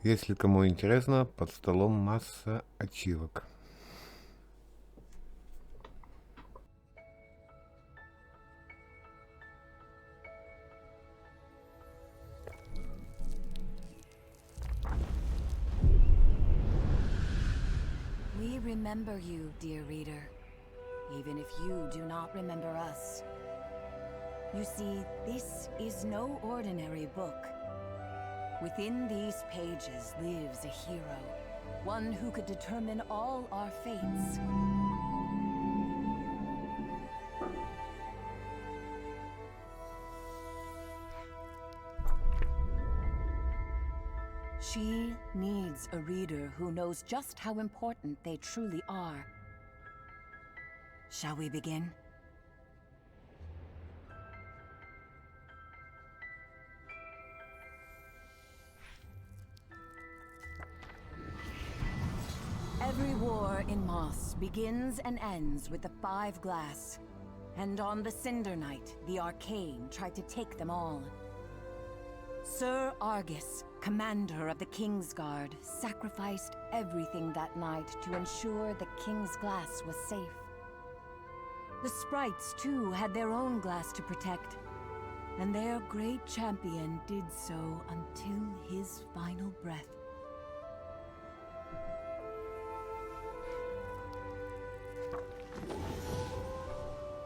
Если кому интересно, под столом масса ачивок. We remember you, dear reader, even if you do not remember us. You see, this is no ordinary book. Within these pages lives a hero, one who could determine all our fates. She needs a reader who knows just how important they truly are. Shall we begin? Every war in Moss begins and ends with the Five Glass. And on the Cinder Night, the Arcane tried to take them all. Sir Argus, commander of the King's Guard, sacrificed everything that night to ensure the King's Glass was safe. The sprites, too, had their own glass to protect, and their great champion did so until his final breath.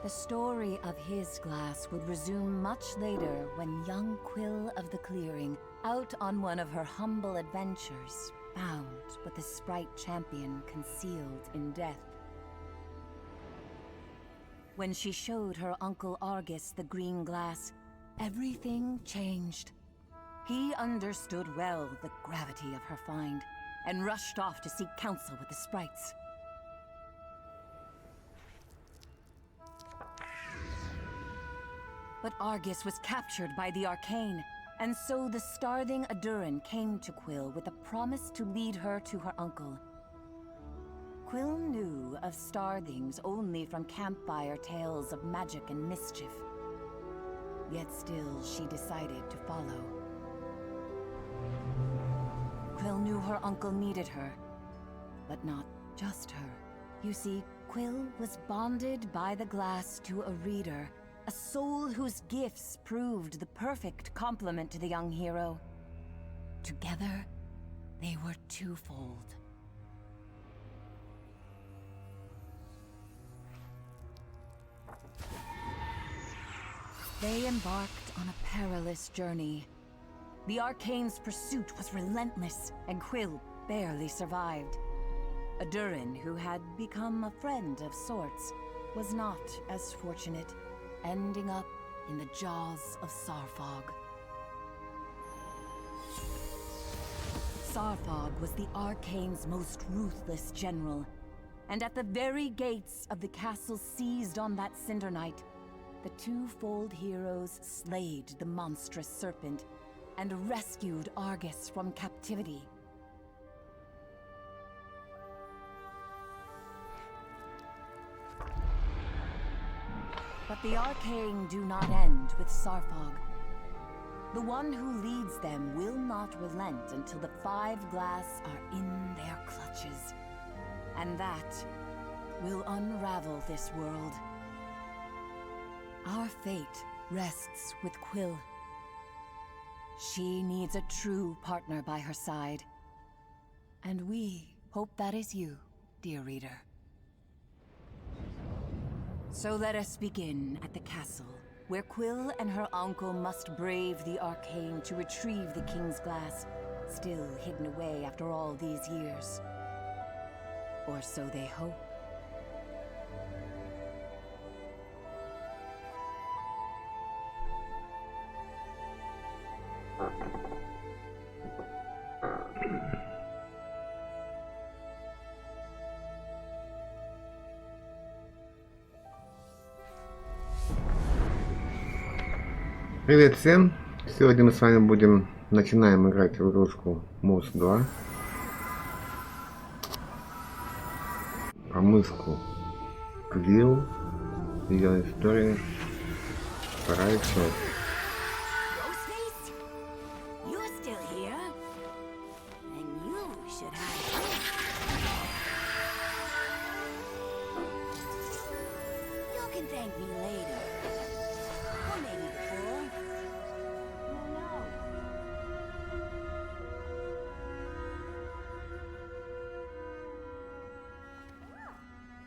The story of his glass would resume much later when young Kvill of the Clearing, out on one of her humble adventures, found what the sprite champion concealed in death. When she showed her uncle Argus the green glass, everything changed. He understood well the gravity of her find, and rushed off to seek counsel with the sprites. But Argus was captured by the Arcane, and so the starving Adurin came to Kvill with a promise to lead her to her uncle. Kvill knew of starthings only from campfire tales of magic and mischief. Yet still she decided to follow. Kvill knew her uncle needed her, but not just her. You see, Kvill was bonded by the glass to a reader, a soul whose gifts proved the perfect complement to the young hero. Together, they were twofold. They embarked on a perilous journey. The Arcane's pursuit was relentless, and Kvill barely survived. Adurin, who had become a friend of sorts, was not as fortunate, ending up in the jaws of Sarfog. Sarfog was the Arcane's most ruthless general, and at the very gates of the castle seized on that Cinder Night, the twofold heroes slayed the monstrous serpent and rescued Argus from captivity. But the Arcane do not end with Sarfog. The one who leads them will not relent until the Five Glass are in their clutches. And that will unravel this world. Our fate rests with Kvill. She needs a true partner by her side. And we hope that is you, dear reader. So let us begin at the castle, where Kvill and her uncle must brave the Arcane to retrieve the King's Glass, still hidden away after all these years. Or so they hope. Привет всем! Сегодня мы с вами начинаем играть в игрушку Moss 2. Про мышку Квилл, ее история, вторая часть. should have. You can thank me later. Or maybe before. Who knows?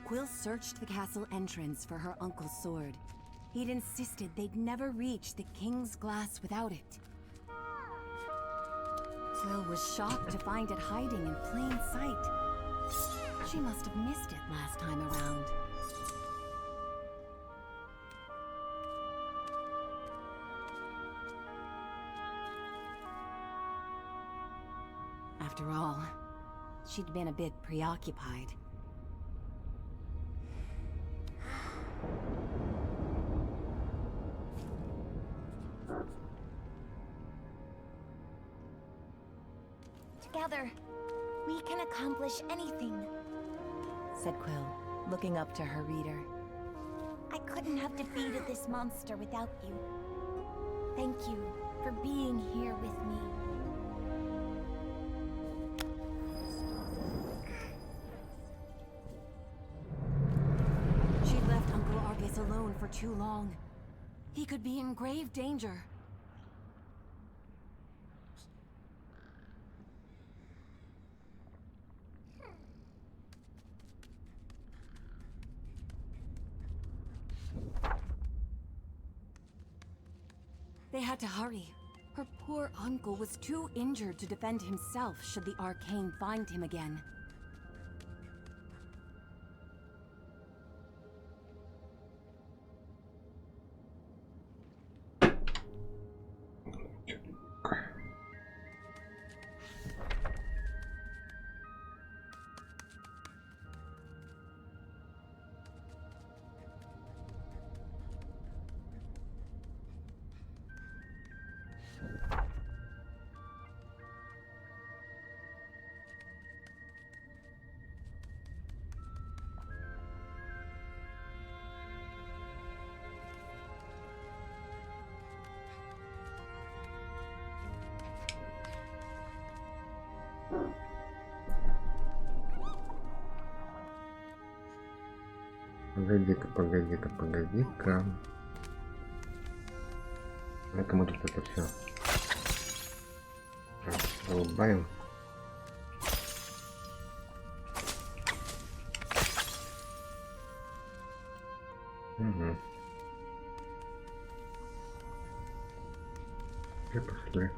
Quill searched the castle entrance for her uncle's sword. He'd insisted they'd never reach the king's glass without it. Quill was shocked to find it hiding in plain sight. She must have missed it last time around. After all, she'd been a bit preoccupied. Together, we can accomplish anything. Said Quill, looking up to her reader. I couldn't have defeated this monster without you. Thank you for being here with me. She'd left Uncle Argus alone for too long. He could be in grave danger. They had to hurry. Her poor uncle was too injured to defend himself should the arcane find him again. Погоди-ка. Это мы тут это все зарубаем. Угу. И пошли.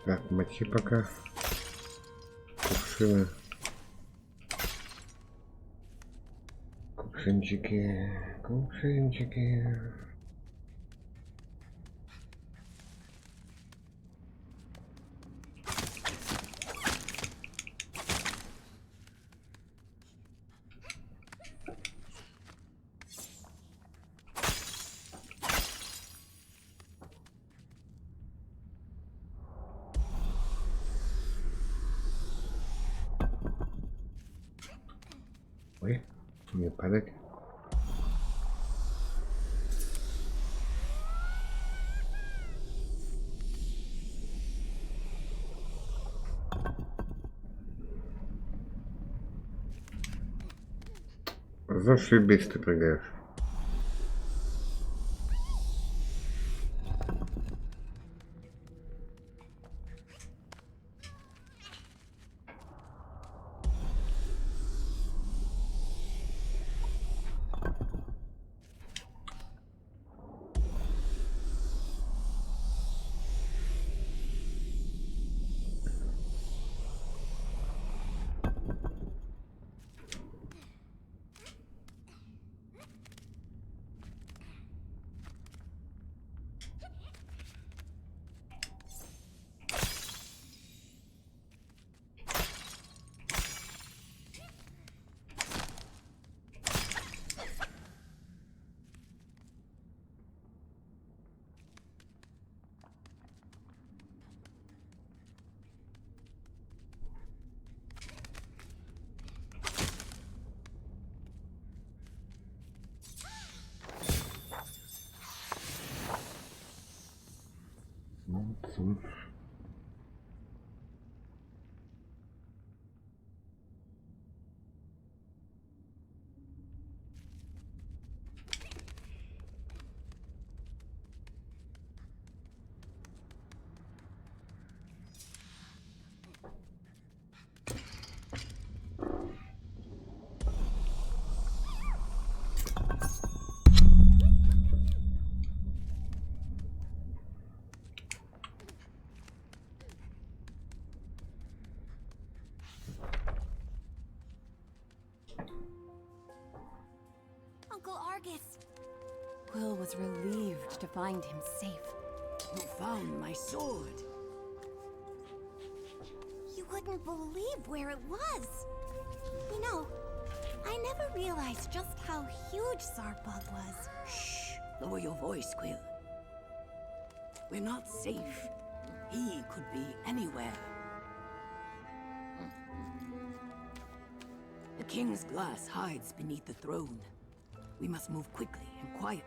Так, мочи пока. Кувшины. Кувшинчики. Ой, не падать. Зашибись, ты прыгаешь. Молодцом. Uncle Argus. Kwill was relieved to find him safe. You found my sword. You wouldn't believe where it was. You know, I never realized just how huge Zarpog was. Shh! Lower your voice, Kwill. We're not safe. He could be anywhere. The king's glass hides beneath the throne. We must move quickly and quietly.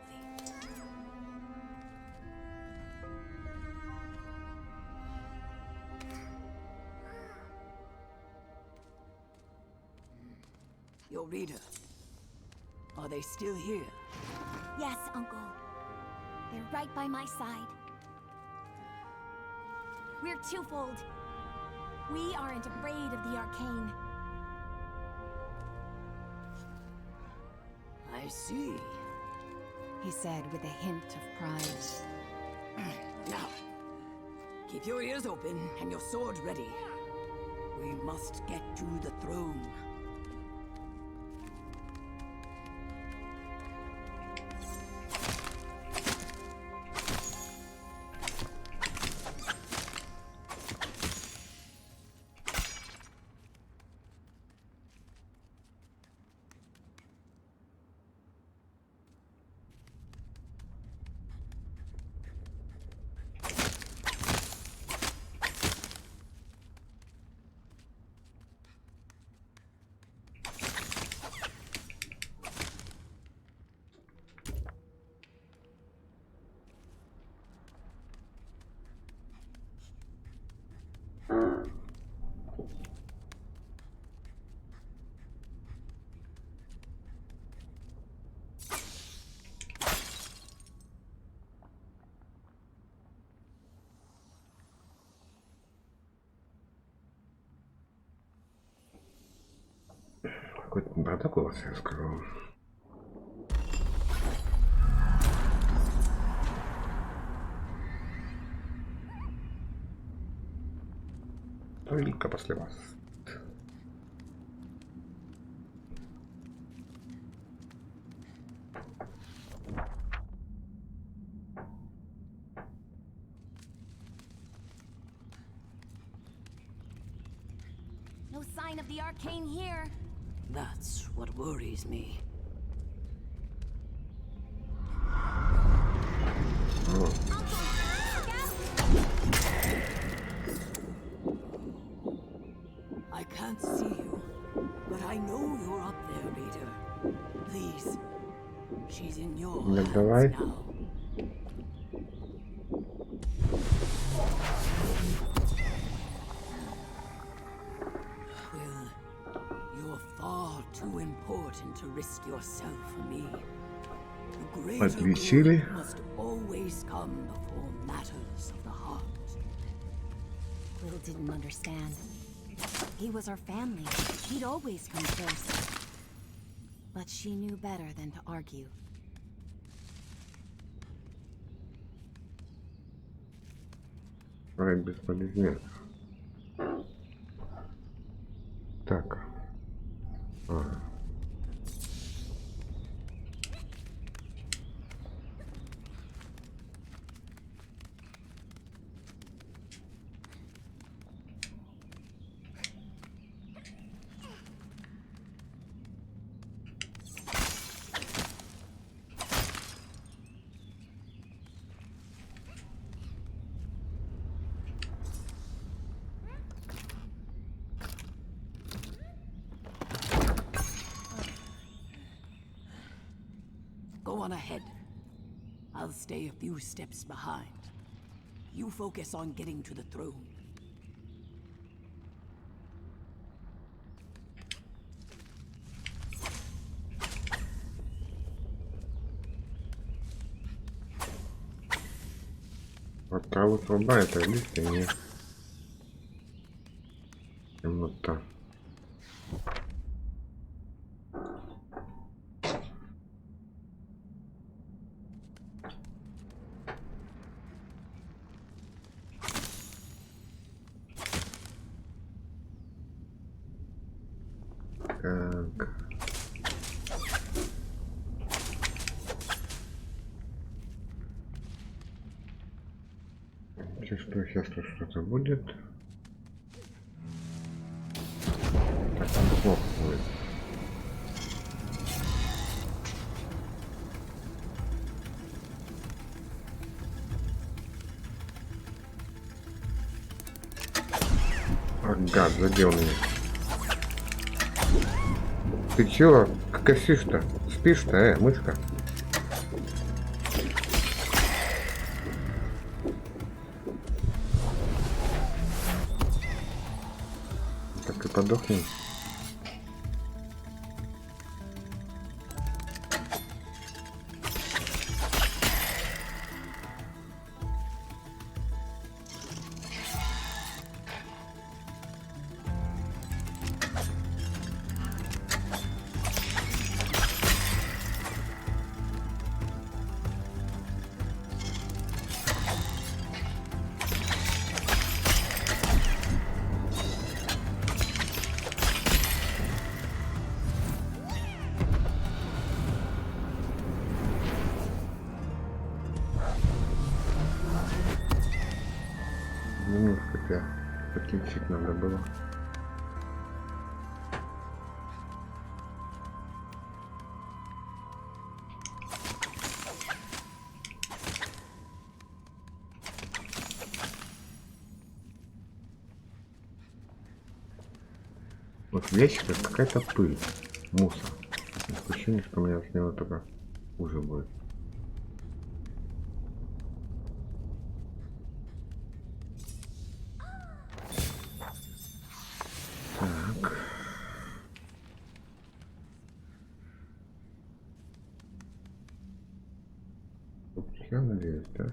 Your reader. Are they still here? Yes, Uncle. They're right by my side. We're twofold. We aren't afraid of the arcane. I see. He said with a hint of pride. Now, keep your ears open and your sword ready. We must get to the throne. Какой-то бардак у вас, я скажу. Только после вас. No sign of the arcane here. That's what worries me. I can't see you, but I know you're up there, reader. Please, she's in your Ну, hands давай. now. Kwill, you're far too important to risk yourself for me. The greater Отличили. good must always come before matters of the heart. Kwill didn't understand. He was our family. He'd always come first. But she knew better than to argue. Врать бесполезнее. Так. Ага. Go on ahead. I'll stay a few steps behind. You focus on getting to the throne. Вот траву срубает, а листья нет. Темнота. Так. Сейчас тут что-то будет. Так, там плохо будет. А, гад, задел меня. Ты чего косишь-то? Спишь-то, мышка? Так и подохнем. Немножко подлечить надо было. Вот в ящиках какая-то пыль, мусор. Ощущение, что у меня с него только хуже будет. Так. Я надеюсь, да?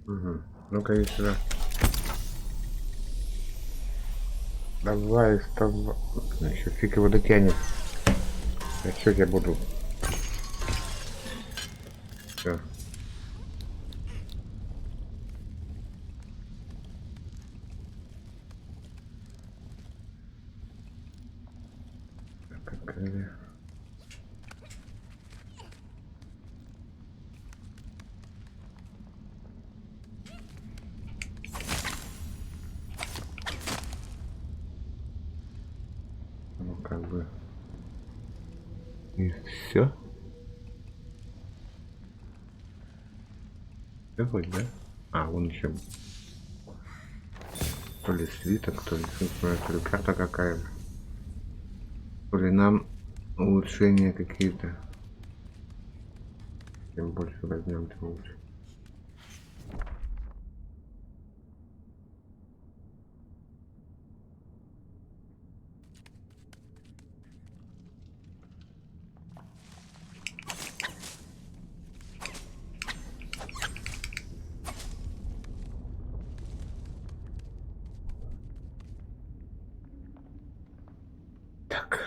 Угу. Ну-ка, иди сюда. Давай, вставай. Еще фиг его дотянет. Я что я буду? Все. Какая... Ну как бы и все. Какой, да? А, вон еще то ли свиток, то ли карта какая-то. То ли нам улучшения какие-то. Чем больше возьмем, тем лучше. Так.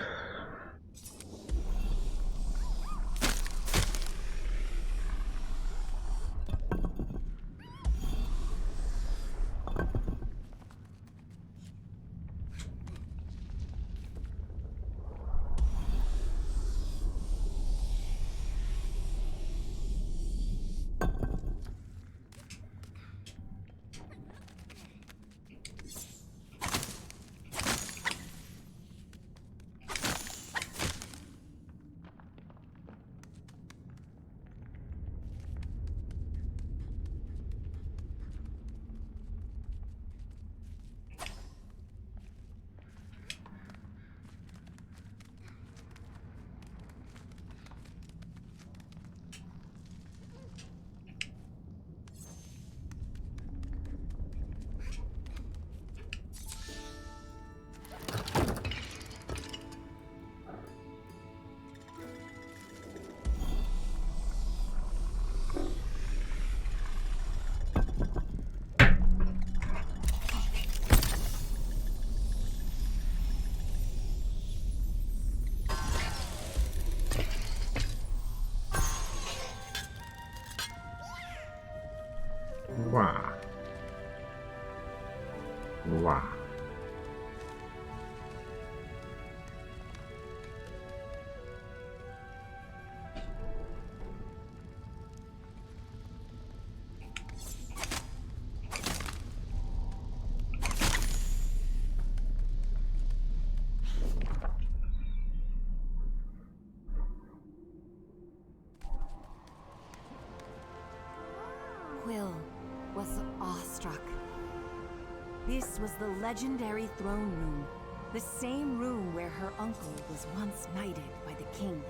This was the legendary throne room, the same room where her uncle was once knighted by the king.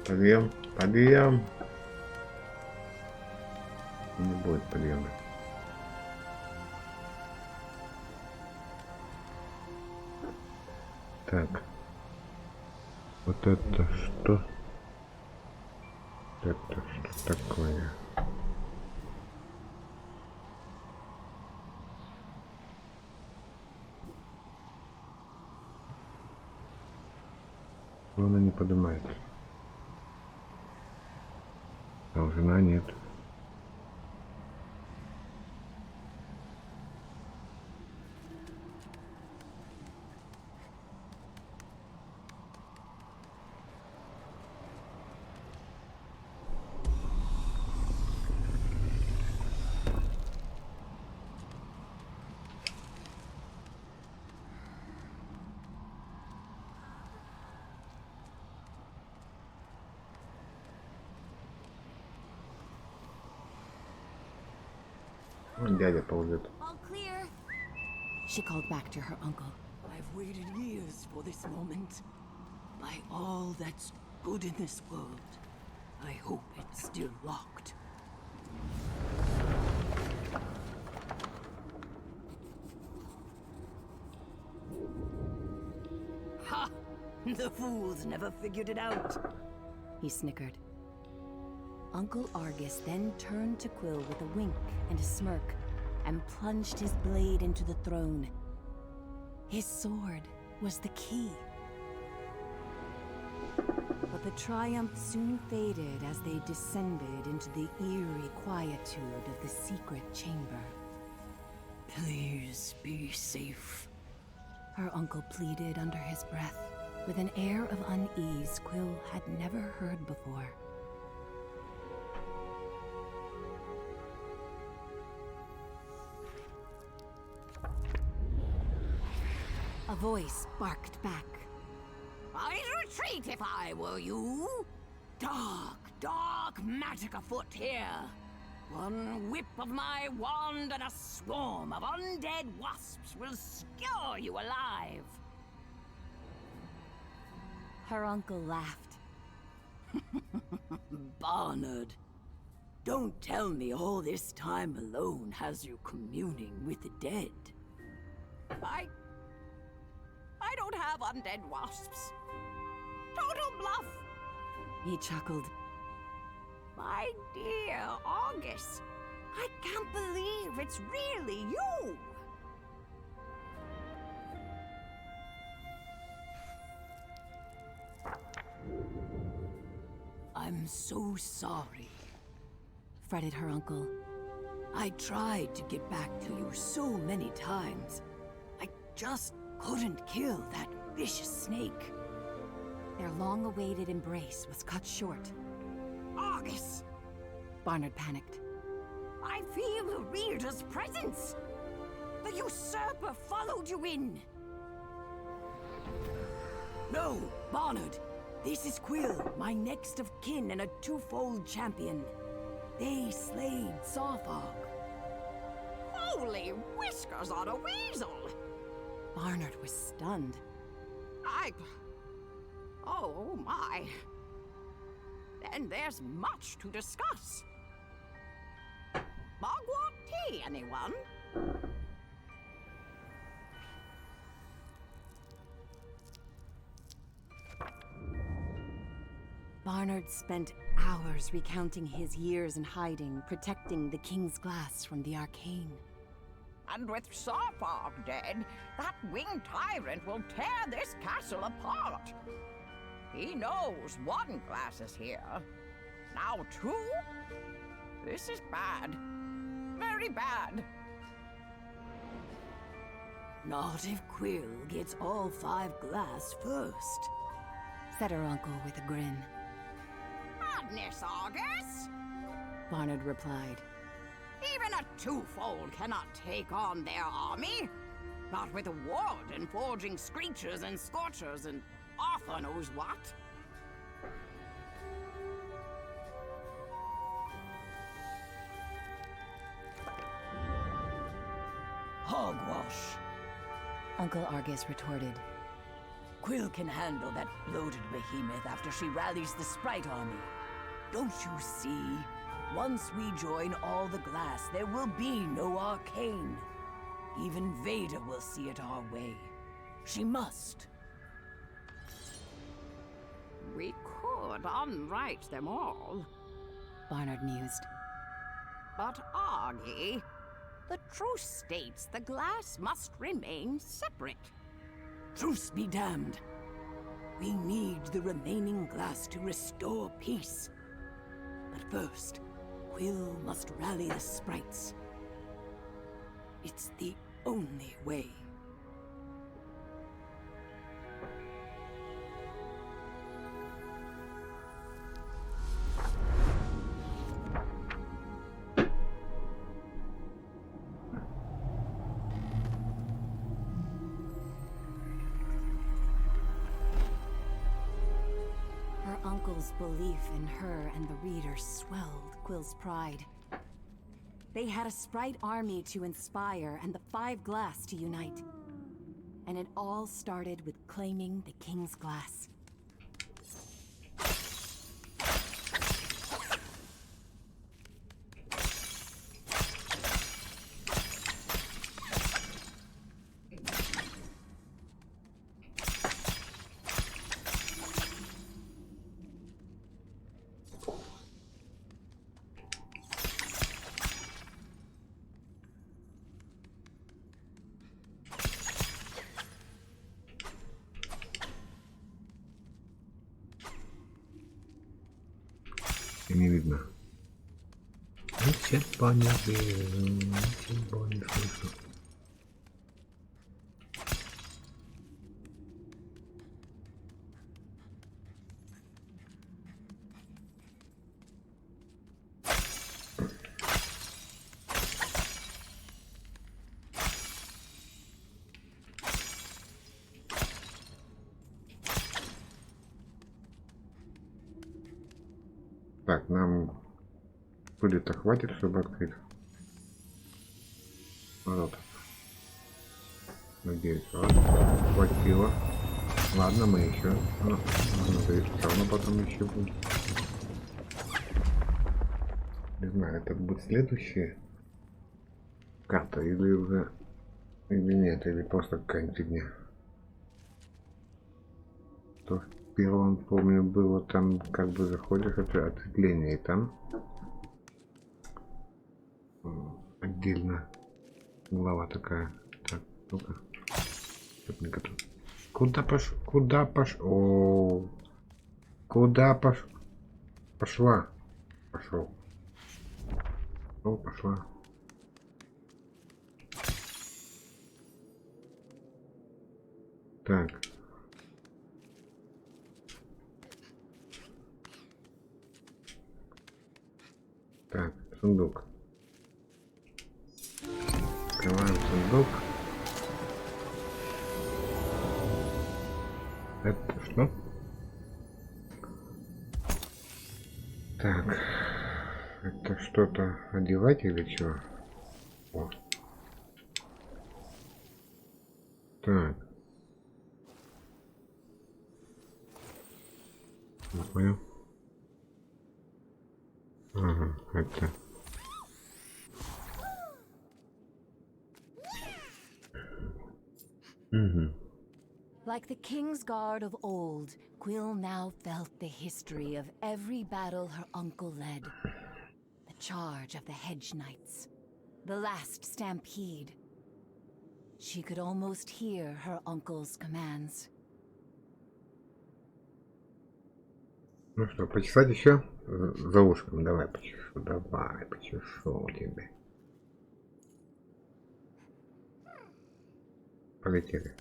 Подъем, подъем. Не будет подъема. Так. Вот это что? Это что такое? Она не поднимается. Должна нет. Дядя ползет. All clear. She called back to her uncle. I've waited years for this moment. By all that's good in this world, I hope it's still locked. Ha! The fools never figured it out. He snickered. Uncle Argus then turned to Kvill with a wink and a smirk, and plunged his blade into the throne. His sword was the key. But the triumph soon faded as they descended into the eerie quietude of the secret chamber. Please be safe. Her uncle pleaded under his breath, with an air of unease Kvill had never heard before. A voice barked back. I'd retreat if I were you. Dark magic afoot here. One whip of my wand and a swarm of undead wasps will skewer you alive. Her uncle laughed. Barnard, don't tell me all this time alone has you communing with the dead. I don't have undead wasps. Total bluff. He chuckled. My dear August, I can't believe it's really you. I'm so sorry, Fretted her uncle. I tried to get back to you so many times. I just couldn't kill that vicious snake. Their long-awaited embrace was cut short. August, Barnard panicked. I feel the reader's presence. The usurper followed you in. No, Barnard. This is Kvill, my next of kin and a twofold champion. They slayed Sarfog. Holy whiskers on a weasel! Barnard was stunned. Oh my. Then there's much to discuss. Mugwort tea, anyone? Barnard spent hours recounting his years in hiding, protecting the King's glass from the arcane. And with Sarfog dead, that winged tyrant will tear this castle apart. He knows one glass is here. Now two? This is bad. Very bad. Not if Kvill gets all 5 glass first, Said her uncle with a grin. Madness, Argus! Barnard replied. Even a twofold cannot take on their army. Not with a warden forging screechers and scorchers and Arthur knows what. Hogwash, Uncle Argus retorted. Quill can handle that bloated behemoth after she rallies the Sprite army. Don't you see? Once we join all the glass, there will be no arcane. Even Vader will see it our way. She must. We could unwrite them all. Barnard mused. But Argy, the truce states the glass must remain separate. Truce be damned. We need the remaining glass to restore peace. But first, Quill must rally the sprites. It's the only way. Her uncle's belief in her and the reader swelled Quill's pride. They had a sprite army to inspire and the 5 glass to unite. And it all started with claiming the King's Glass. Не видно. Ничего не вижу, ничего не слышу. Так, нам пыли-то хватит, чтобы открыть ворота. Надеюсь, хватило. Ладно, мы еще. Надеюсь, все равно потом еще будет. Не знаю, это будет следующая карта или уже или нет, или просто какая-нибудь фигня. То в первом, помню, было там, как бы заходишь, это ответвление, и там отдельно глава такая. Так, ну-ка. Куда пошел? Куда пошел? О, куда пошел? Пошла. Пошел. О, пошла. Так. Так, сундук. Открываем сундук. Это что? Так. Это что-то одевать или что? О. Так. Не понял. Ага, это. Угу. Like the King's Guard of old, Quill now felt the history of every battle her uncle led. The charge of the Hedge Knights. The last stampede. She could almost hear her uncle's commands. Ну что, почесать еще за ушком? Давай почешу, давай почешу тебе. Полетели.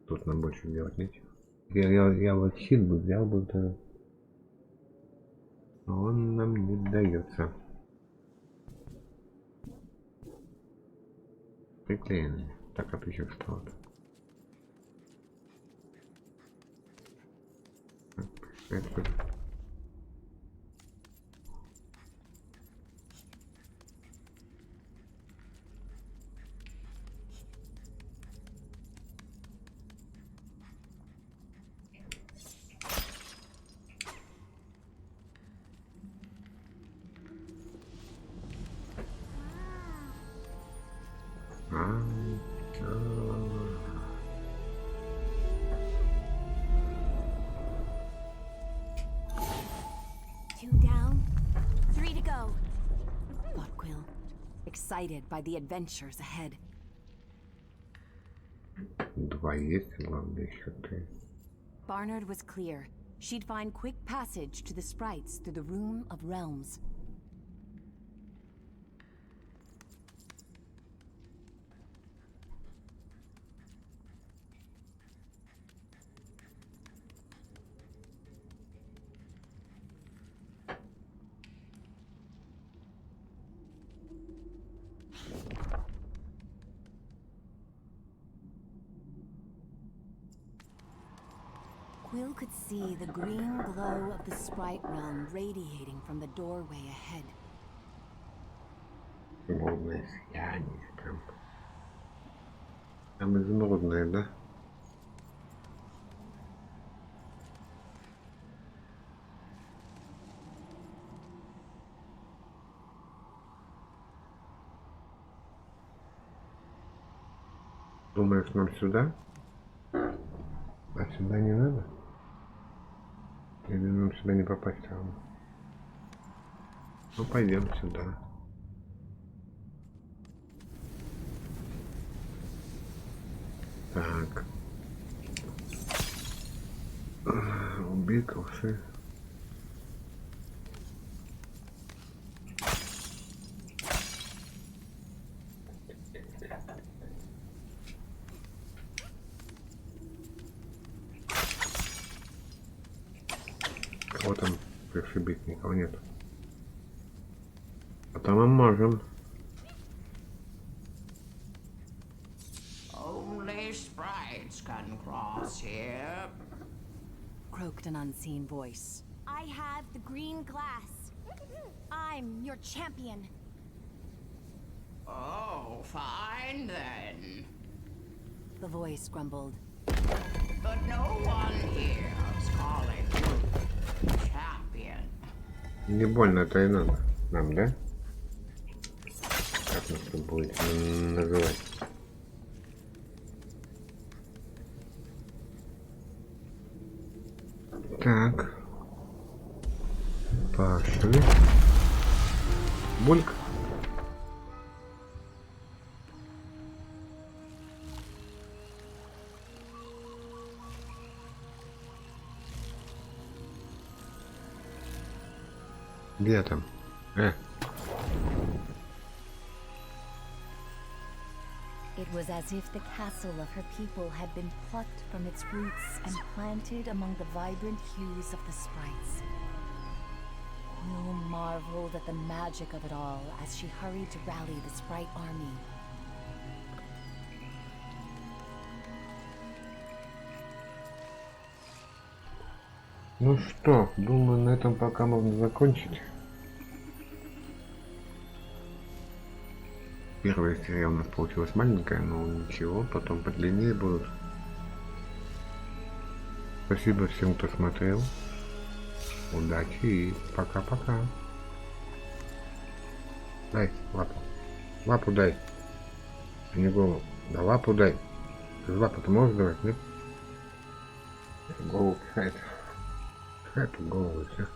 Тут нам больше делать нечего. Я вот щит бы взял бы, да. Но он нам не дается. приклеены. Так, отлично стало. Это... Two down, three to go. thought Kvill, excited by the adventures ahead. Два есть, главное еще ты. Barnard was clear. She'd find quick passage to the sprites through the Room of Realms. Kvill could see the green glow of the sprite realm radiating from the doorway ahead. Изумрудное сияние там. Там изумрудное, да? Думаешь, нам сюда? А сюда не надо? Или нам сюда не попасть равно? Ну пойдем сюда. Так. Убей ковши. Кого там пришибить? Никого нет. А там мы можем. Only sprites can cross here. Croaked an unseen voice. I have the green glass. I'm your champion. Oh, fine then. The voice grumbled. But no one here is calling you champion. Не больно-то и надо. Нам, да? Как нас тут будет называть? Так. Пошли. Бульк. Где там? It was as if the castle of her people had been plucked from its roots and planted among the vibrant hues of the sprites. Kvill marveled at the magic of it all as she hurried to rally the sprite army. Ну что, думаю, на этом пока можно закончить. Первая серия у нас получилась маленькая, но ничего, потом подлиннее будут. Спасибо всем, кто смотрел. Удачи и пока-пока. Дай лапу. Лапу дай. А не голову. Да лапу дай. Ты лапу-то можешь давать, нет? Голову какая-то. Какая-то голову и все.